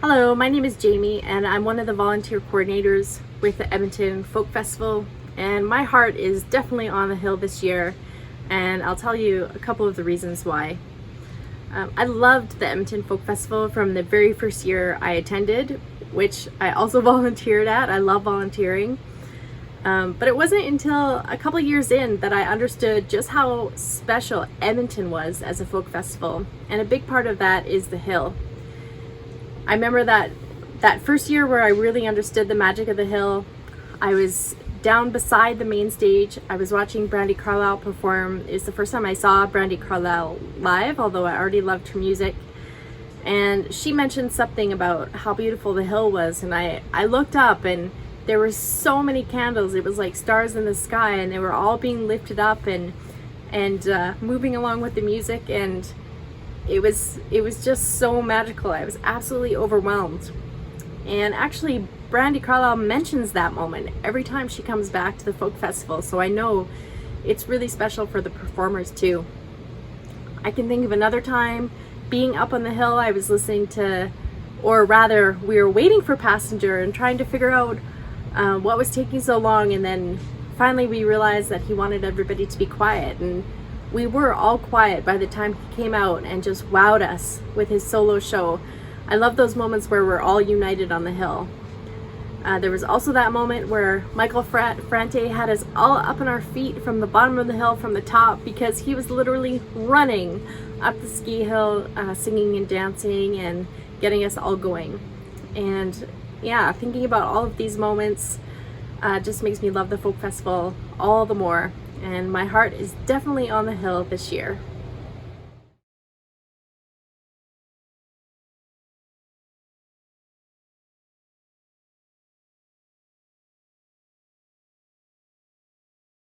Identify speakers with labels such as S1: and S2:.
S1: Hello, my name is Jamie and I'm one of the volunteer coordinators with the Edmonton Folk Festival, and my heart is definitely on the hill this year, and I'll tell you a couple of the reasons why. I loved the Edmonton Folk Festival from the very first year I attended, which I also volunteered at. I love volunteering. But it wasn't until a couple years in that I understood just how special Edmonton was as a folk festival, and a big part of that is the hill. I remember that first year where I really understood the magic of the hill. I was down beside the main stage. I was watching Brandi Carlile perform. It was the first time I saw Brandi Carlile live, although I already loved her music. And she mentioned something about how beautiful the hill was, and I looked up and there were so many candles. It was like stars in the sky, and they were all being lifted up and moving along with the music, and it was just so magical. I was absolutely overwhelmed. And actually, Brandi Carlile mentions that moment every time she comes back to the folk festival, so I know it's really special for the performers too. I can think of another time being up on the hill. I was listening to, or rather, we were waiting for Passenger and trying to figure out what was taking so long, and then finally we realized that he wanted everybody to be quiet, and we were all quiet by the time he came out and just wowed us with his solo show. I love those moments where we're all united on the hill. There was also that moment where Michael Frante had us all up on our feet from the bottom of the hill, from the top, because he was literally running up the ski hill, singing and dancing and getting us all going. And yeah, thinking about all of these moments just makes me love the folk festival all the more, and my heart is definitely on the hill this year.